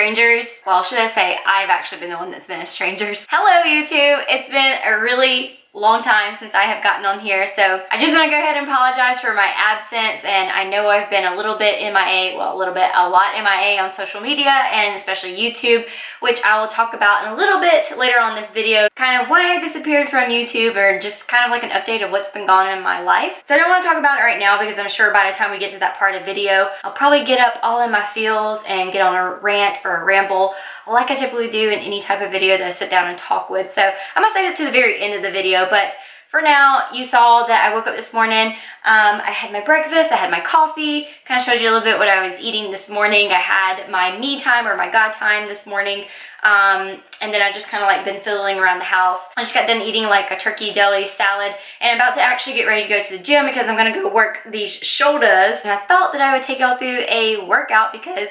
strangers. Well, should I say, I've actually been the one that's been a strangers. Hello, YouTube. It's been a really long time since I have gotten on here, so I just want to go ahead and apologize for my absence. And I know I've been a little bit MIA, well, a lot MIA on social media and especially YouTube, which I will talk about in a little bit later on this video, kind of why I disappeared from YouTube, or just kind of like an update of what's been going on in my life. So I don't want to talk about it right now because I'm sure by the time we get to that part of the video, I'll probably get up all in my feels and get on a rant or a ramble like I typically do in any type of video that I sit down and talk with. So I'm gonna save it to the very end of the video, but for now, you saw that I woke up this morning. I had my breakfast, I had my coffee, kind of showed you a little bit what I was eating this morning. I had my me time or my God time this morning. And then I just kind of like been fiddling around the house. I just got done eating like a turkey deli salad, and I'm about to actually get ready to go to the gym because I'm gonna go work these shoulders. And I thought that I would take y'all through a workout because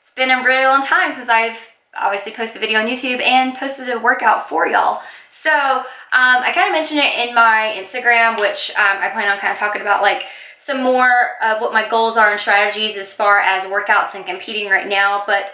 it's been a really long time since I've obviously posted a video on YouTube and posted a workout for y'all. So I kind of mentioned it in my Instagram, which I plan on kind of talking about like some more of what my goals are and strategies as far as workouts and competing right now. But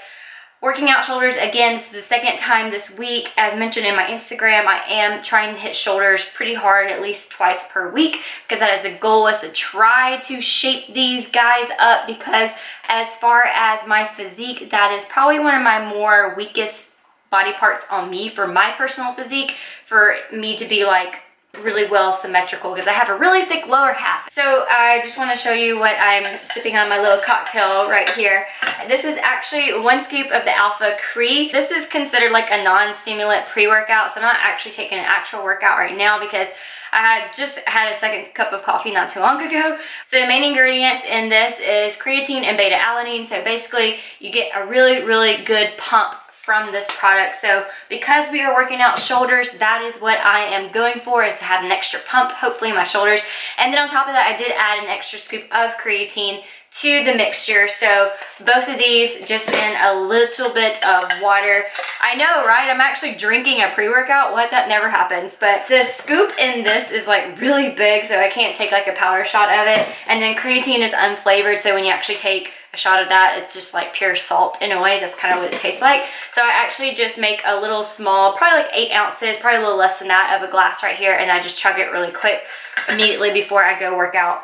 working out shoulders, again, this is the second time this week. As mentioned in my Instagram, I am trying to hit shoulders pretty hard, at least twice per week, because that is the goal, is to try to shape these guys up, because as far as my physique, that is probably one of my more weakest body parts on me for my personal physique, for me to be like really well symmetrical, because I have a really thick lower half. So I just want to show you what I'm sipping on my little cocktail right here. This is actually 1 scoop of the Alpha Cree. This is considered like a non-stimulant pre-workout, so I'm not actually taking an actual workout right now because I had just had a second cup of coffee not too long ago. So the main ingredients in this is creatine and beta-alanine. So basically you get a really, really good pump from this product. So because we are working out shoulders, that is what I am going for, is to have an extra pump, hopefully in my shoulders. And then on top of that, I did add an extra scoop of creatine to the mixture. So both of these just in a little bit of water. I know, right? I'm actually drinking a pre-workout. What? That never happens. But the scoop in this is like really big, so I can't take like a powder shot of it. And then creatine is unflavored, so when you actually take a shot of that, it's just like pure salt in a way. That's kind of what it tastes like. So I actually just make a little small, probably like 8 ounces, probably a little less than that, of a glass right here, and I just chug it really quick immediately before I go work out.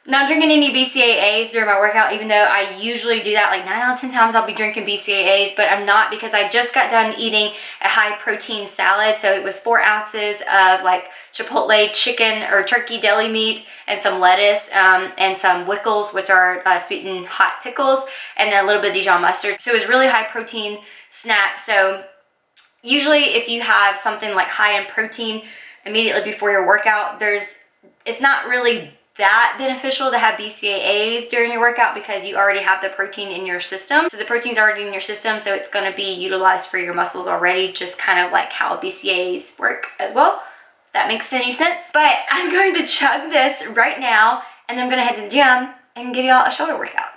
Not drinking any BCAAs during my workout, even though I usually do that. Like 9 out of 10 times I'll be drinking BCAAs, but I'm not, because I just got done eating a high protein salad. So it was 4 ounces of like chipotle chicken or turkey deli meat, and some lettuce, and some Wickles, which are sweetened hot pickles, and then a little bit of Dijon mustard. So it was really high protein snack. So usually if you have something like high in protein immediately before your workout, it's not really that beneficial to have BCAAs during your workout, because you already have the protein in your system. So the protein's already in your system, so it's going to be utilized for your muscles already, just kind of like how BCAAs work as well. If that makes any sense. But I'm going to chug this right now, and then I'm going to head to the gym and give y'all a shoulder workout.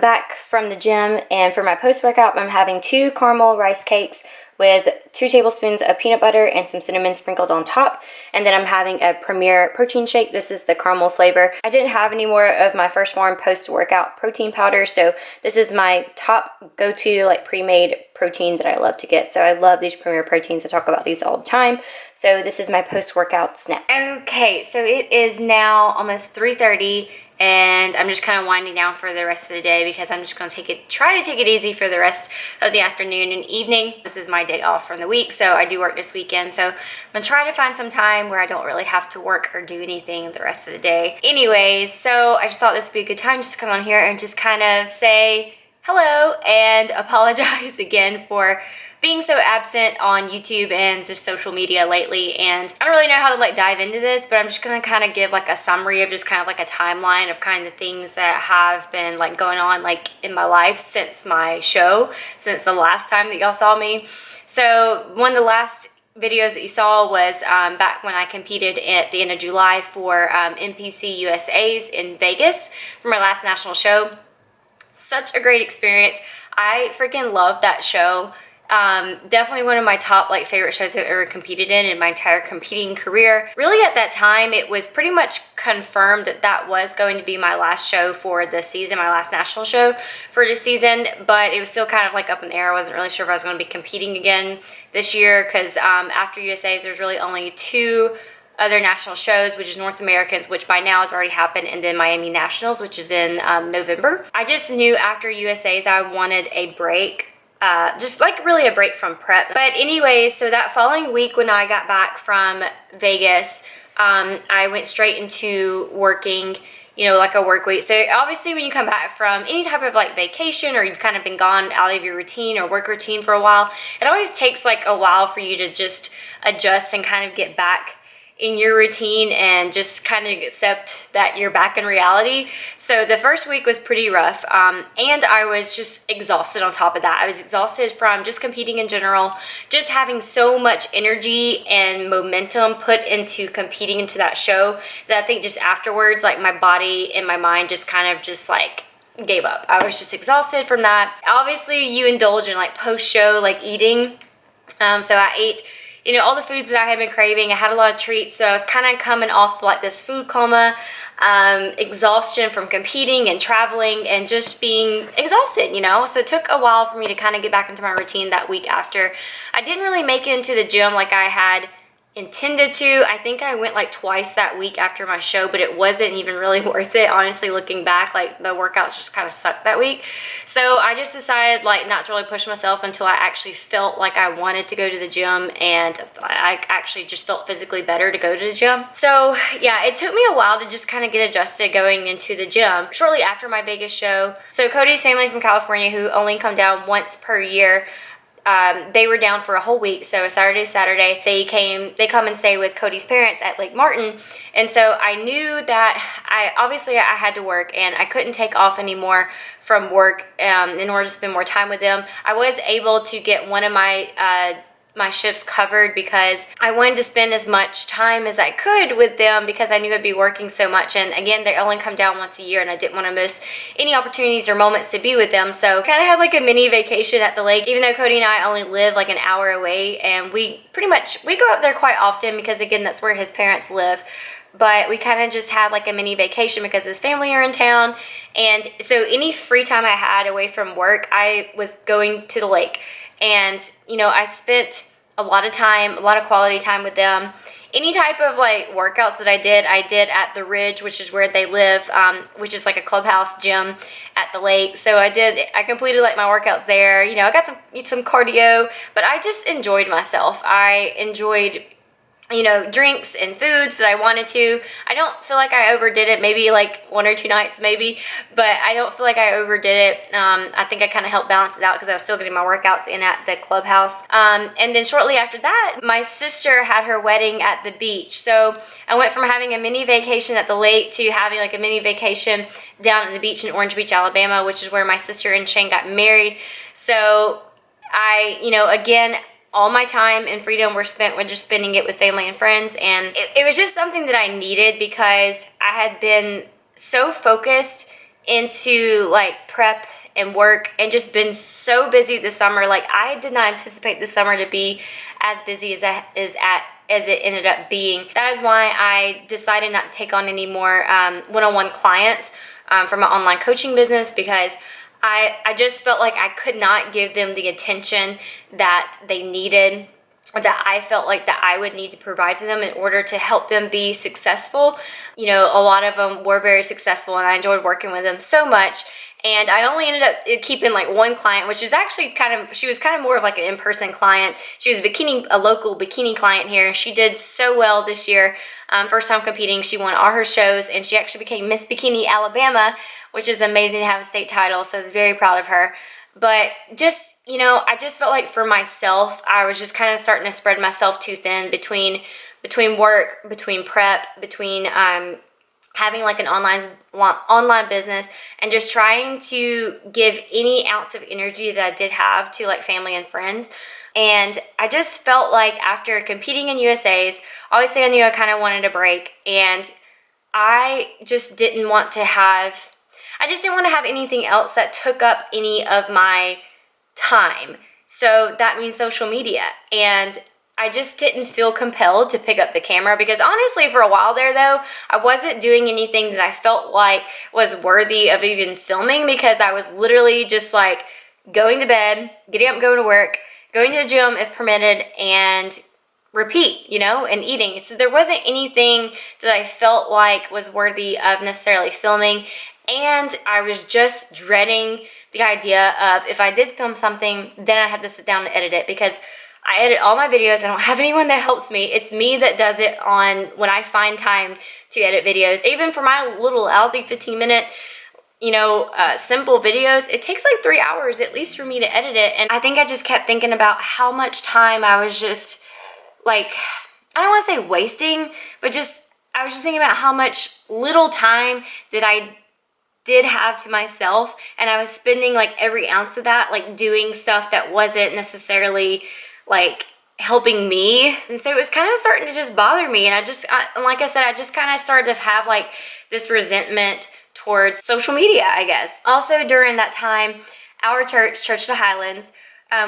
back from the gym, and for my post-workout, I'm having 2 caramel rice cakes with 2 tablespoons of peanut butter and some cinnamon sprinkled on top. And then I'm having a Premier protein shake. This is the caramel flavor. I didn't have any more of my First Phorm post-workout protein powder, so this is my top go-to like pre-made protein that I love to get. So I love these Premier proteins. I talk about these all the time. So this is my post-workout snack. Okay, so it is now almost 3:30. And I'm just kind of winding down for the rest of the day because I'm just going to try to take it easy for the rest of the afternoon and evening. This is my day off from the week, so I do work this weekend. So I'm going to try to find some time where I don't really have to work or do anything the rest of the day. Anyways, so I just thought this would be a good time just to come on here and just kind of say hello and apologize again for being so absent on YouTube and just social media lately. And I don't really know how to like dive into this, but I'm just gonna kind of give like a summary of just kind of like a timeline of kind of things that have been like going on like in my life since my show, since the last time that y'all saw me. So one of the last videos that you saw was back when I competed at the end of July for NPC USA's in Vegas for my last national show. Such a great experience. I freaking love that show. Definitely one of my top like favorite shows I've ever competed in my entire competing career. Really at that time, it was pretty much confirmed that that was going to be my last show for the season, my last national show for the season, but it was still kind of like up in the air. I wasn't really sure if I was going to be competing again this year because after USA's, there's really only 2 other national shows, which is North Americans, which by now has already happened, and then Miami Nationals, which is in November. I just knew after USA's I wanted a break. Just like really a break from prep. But anyway, so that following week when I got back from Vegas, I went straight into working, you know, like a work week. So obviously when you come back from any type of like vacation or you've kind of been gone out of your routine or work routine for a while, it always takes like a while for you to just adjust and kind of get back in your routine and just kind of accept that you're back in reality. So the first week was pretty rough, and I was just exhausted on top of that. I was exhausted from just competing in general, just having so much energy and momentum put into competing into that show that I think just afterwards, like my body and my mind just kind of just like gave up. I was just exhausted from that. Obviously you indulge in like post-show like eating, so I ate, you know, all the foods that I had been craving. I had a lot of treats, so I was kind of coming off like this food coma, exhaustion from competing and traveling and just being exhausted, you know. So it took a while for me to kind of get back into my routine that week after. I didn't really make it into the gym like I had intended to. I think I went like twice that week after my show, but it wasn't even really worth it, honestly. Looking back, like the workouts just kind of sucked that week. So I just decided like not to really push myself until I actually felt like I wanted to go to the gym, and I actually just felt physically better to go to the gym. So yeah, it took me a while to just kind of get adjusted going into the gym. Shortly after my Vegas show, so Cody's family from California, who only come down once per year, they were down for a whole week. So Saturday, they come and stay with Cody's parents at Lake Martin. And so I knew that obviously I had to work and I couldn't take off anymore from work in order to spend more time with them. I was able to get one of my shifts covered because I wanted to spend as much time as I could with them because I knew I'd be working so much. And again, they only come down once a year and I didn't want to miss any opportunities or moments to be with them. So kind of had like a mini vacation at the lake, even though Cody and I only live like an hour away, and we go up there quite often because again, that's where his parents live. But we kind of just had like a mini vacation because his family are in town. And so any free time I had away from work, I was going to the lake. And, you know, I spent a lot of quality time with them. Any type of like workouts that I did at the Ridge, which is where they live, which is like a clubhouse gym at the lake. So I completed like my workouts there. You know, I got some cardio, but I just enjoyed myself. I enjoyed, you know, drinks and foods that I wanted to. I don't feel like I overdid it, maybe like 1 or 2 nights maybe, but I don't feel like I overdid it. I think I kind of helped balance it out because I was still getting my workouts in at the clubhouse. And then shortly after that, my sister had her wedding at the beach. So I went from having a mini vacation at the lake to having like a mini vacation down at the beach in Orange Beach, Alabama, which is where my sister and Shane got married. So I, you know, again, all my time and freedom were spent with just spending it with family and friends. And it was just something that I needed because I had been so focused into like prep and work and just been so busy this summer. Like I did not anticipate this summer to be as busy as it ended up being. That is why I decided not to take on any more one-on-one clients from my online coaching business, because I just felt like I could not give them the attention that they needed, that I felt like that I would need to provide to them in order to help them be successful. You know, a lot of them were very successful and I enjoyed working with them so much. And I only ended up keeping like one client, which is actually she was kind of more of like an in-person client. She was a local bikini client here. She did so well this year. First time competing, she won all her shows and she actually became Miss Bikini Alabama, which is amazing to have a state title. So I was very proud of her. But just, you know, I just felt like for myself, I was just kind of starting to spread myself too thin between work, between prep, between having like an online business, and just trying to give any ounce of energy that I did have to like family and friends. And I just felt like after competing in USAs, obviously I knew I kind of wanted a break, and I just didn't want to have anything else that took up any of my time. So that means social media. And I just didn't feel compelled to pick up the camera, because honestly, for a while there though, I wasn't doing anything that I felt like was worthy of even filming, because I was literally just like going to bed, getting up, going to work, going to the gym if permitted, and repeat, you know, and eating. So there wasn't anything that I felt like was worthy of necessarily filming. And I was just dreading the idea of, if I did film something, then I had to sit down and edit it, because I edit all my videos. I don't have anyone that helps me. It's me that does it when I find time to edit videos. Even for my little lousy 15-minute, you know, simple videos, it takes like 3 hours at least for me to edit it. And I think I just kept thinking about how much time I was just like, I don't want to say wasting, but I was just thinking about how much little time that I did have to myself, and I was spending like every ounce of that like doing stuff that wasn't necessarily like helping me. And so it was kind of starting to just bother me, and like I said, I just kind of started to have like this resentment towards social media, I guess. Also during that time, our church of the Highlands,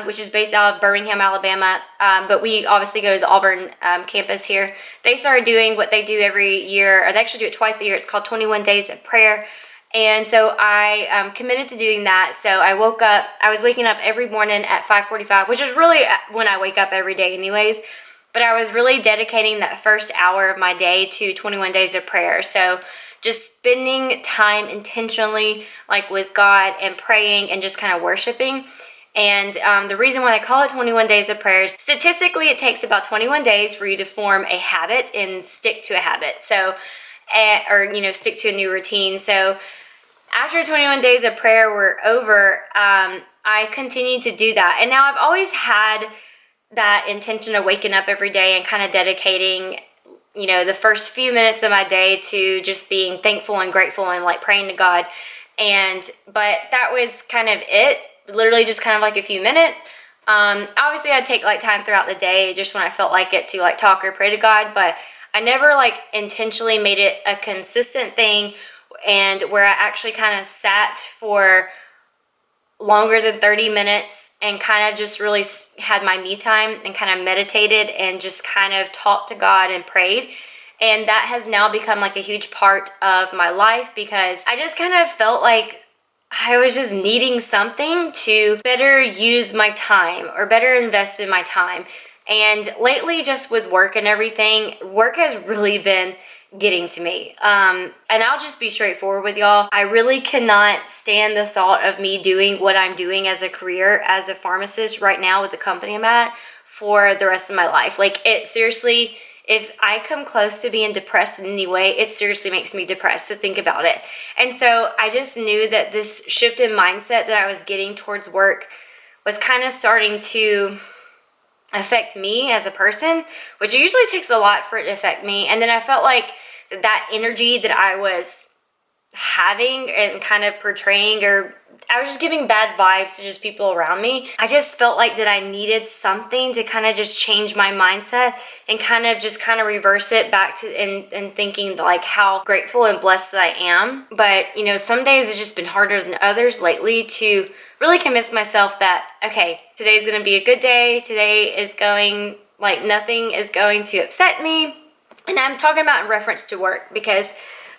which is based out of Birmingham, Alabama, but we obviously go to the Auburn campus here, they started doing what they do every year, or they actually do it twice a year. It's called 21 Days of Prayer. And so I committed to doing that. So I was waking up every morning at 5:45, which is really when I wake up every day anyways. But I was really dedicating that first hour of my day to 21 Days of Prayer. So just spending time intentionally like with God and praying and just kind of worshiping. And the reason why I call it 21 Days of Prayer, statistically it takes about 21 days for you to form a habit and stick to a habit. So, or, you know, stick to a new routine. So after 21 days of prayer were over, I continued to do that. And now I've always had that intention of waking up every day and kind of dedicating, you know, the first few minutes of my day to just being thankful and grateful and like praying to God. But that was kind of it, literally just kind of like a few minutes. Obviously I'd take like time throughout the day just when I felt like it to like talk or pray to God, but I never like intentionally made it a consistent thing, and where I actually kind of sat for longer than 30 minutes and kind of just really had my me time and kind of meditated and just kind of talked to God and prayed. And that has now become like a huge part of my life, because I just kind of felt like I was just needing something to better use my time or better invest in my time. And lately, just with work and everything, work has really been getting to me. And I'll just be straightforward with y'all. I really cannot stand the thought of me doing what I'm doing as a career as a pharmacist right now with the company I'm at for the rest of my life. Like, it seriously, if I come close to being depressed in any way, it seriously makes me depressed to think about it. And so I just knew that this shift in mindset that I was getting towards work was kind of starting to affect me as a person, which usually takes a lot for it to affect me. And then I felt like that energy that I was having and kind of portraying or I was just giving bad vibes to just people around me. I just felt like that I needed something to kind of just change my mindset and kind of reverse it back to and thinking like how grateful and blessed that I am. But you know, some days it's just been harder than others lately to really convince myself that, okay, today's gonna be a good day. Today is going, like, nothing is going to upset me. And I'm talking about in reference to work, because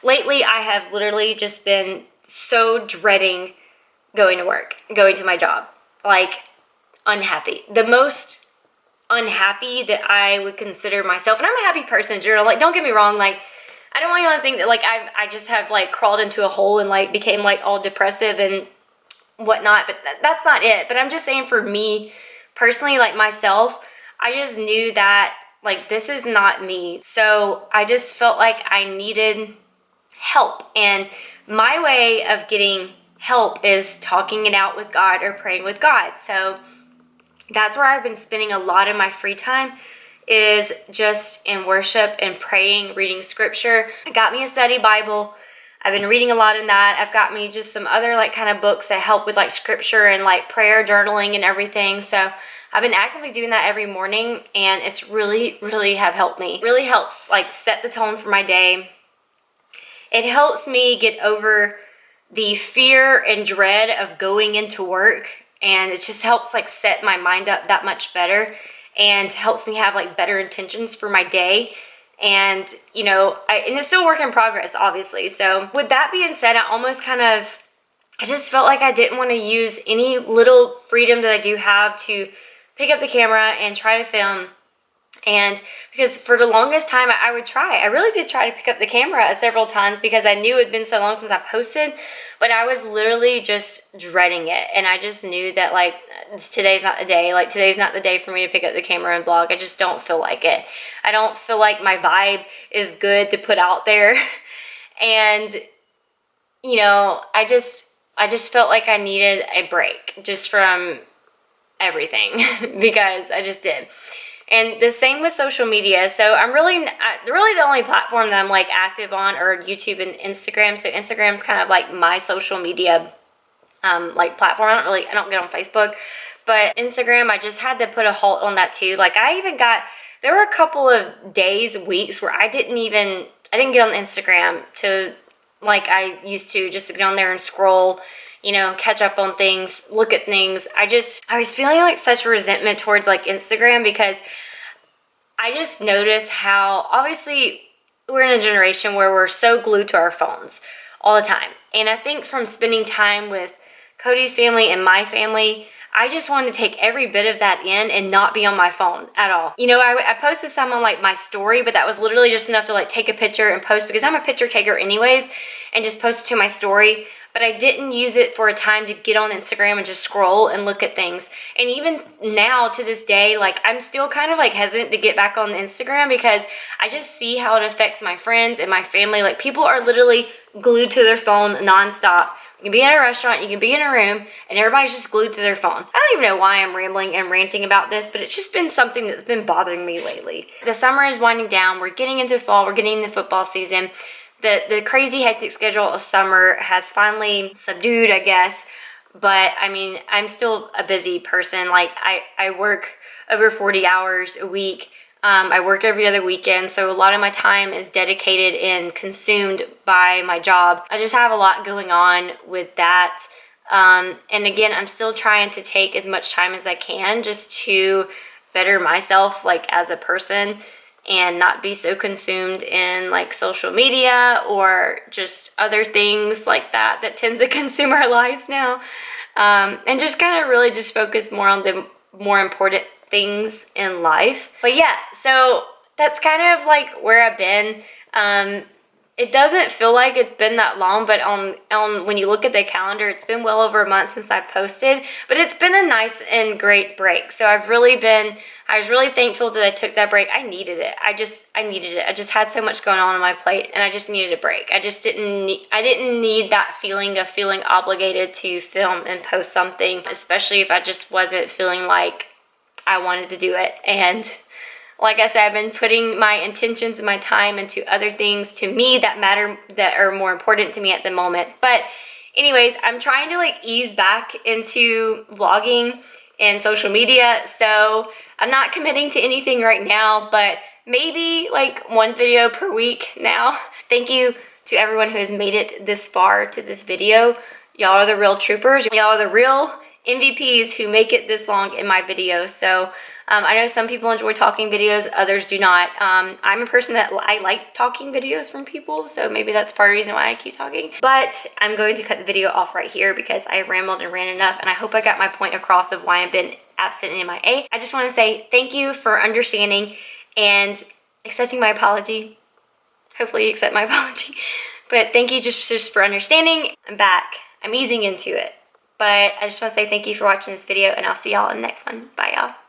lately I have literally just been so dreading going to work, going to my job, like unhappy. The most unhappy that I would consider myself, and I'm a happy person in general, like don't get me wrong, like I don't want you to think that like I just have like crawled into a hole and like became like all depressive and whatnot, but that's not it. But I'm just saying, for me personally, like myself, I just knew that like this is not me. So I just felt like I needed help, and my way of getting help is talking it out with God or praying with God. So that's where I've been spending a lot of my free time, is just in worship and praying, reading scripture. I got me a study Bible. I've been reading a lot in that. I've got me just some other like kind of books that help with like scripture and like prayer journaling and everything. So I've been actively doing that every morning, and it's really, really have helped me. It really helps like set the tone for my day. It helps me get over the fear and dread of going into work, and it just helps like set my mind up that much better, and helps me have like better intentions for my day. And you know, and it's still a work in progress, obviously. So with that being said, I just felt like I didn't want to use any little freedom that I do have to pick up the camera and try to film. And because for the longest time I really did try to pick up the camera several times, because I knew it had been so long since I posted, but I was literally just dreading it. And I just knew that like, today's not the day. Like today's not the day for me to pick up the camera and vlog. I just don't feel like it. I don't feel like my vibe is good to put out there. And you know, I just felt like I needed a break just from everything because I just did. And the same with social media. So I'm really the only platform that I'm like active on are YouTube and Instagram. So Instagram's kind of like my social media like platform. I don't get on Facebook, but Instagram, I just had to put a halt on that too. Like there were a couple of days, weeks where I didn't get on Instagram to like I used to, just to get on there and scroll, you know, catch up on things, look at things. I was feeling like such resentment towards like Instagram, because I just noticed how obviously we're in a generation where we're so glued to our phones all the time. And I think from spending time with Cody's family and my family, I just wanted to take every bit of that in and not be on my phone at all. You know, I posted some on like my story, but that was literally just enough to like take a picture and post, because I'm a picture taker anyways, and just post it to my story. But I didn't use it for a time to get on Instagram and just scroll and look at things. And even now to this day, like I'm still kind of like hesitant to get back on Instagram, because I just see how it affects my friends and my family. Like people are literally glued to their phone nonstop. You can be in a restaurant, you can be in a room, and everybody's just glued to their phone. I don't even know why I'm rambling and ranting about this, but it's just been something that's been bothering me lately. The summer is winding down. We're getting into fall. We're getting into football season. The crazy hectic schedule of summer has finally subdued, I guess. But I mean, I'm still a busy person. Like I work over 40 hours a week. I work every other weekend, so a lot of my time is dedicated and consumed by my job. I just have a lot going on with that. And again, I'm still trying to take as much time as I can just to better myself like as a person, and not be so consumed in like social media or just other things like that tends to consume our lives now. And just kind of really just focus more on the more important things in life. But yeah, so that's kind of like where I've been. It doesn't feel like it's been that long, but on when you look at the calendar, it's been well over a month since I posted, but it's been a nice and great break. So I was really thankful that I took that break. I needed it. I needed it. I just had so much going on my plate, and I just needed a break. I didn't need that feeling of feeling obligated to film and post something, especially if I just wasn't feeling like I wanted to do it. And like I said, I've been putting my intentions and my time into other things to me that matter, that are more important to me at the moment. But Anyways, I'm trying to like ease back into vlogging and social media, so I'm not committing to anything right now, but maybe like 1 video per week now. Thank you to everyone who has made it this far to this video. Y'all are the real troopers. Y'all are the real MVPs who make it this long in my videos. So I know some people enjoy talking videos, others do not. I'm a person that I like talking videos from people, so maybe that's part of the reason why I keep talking. But I'm going to cut the video off right here because I have rambled and ran enough, and I hope I got my point across of why I've been absent in MIA. I just want to say thank you for understanding and accepting my apology. Hopefully you accept my apology. But thank you just for understanding. I'm back. I'm easing into it. But I just want to say thank you for watching this video, and I'll see y'all in the next one. Bye, y'all.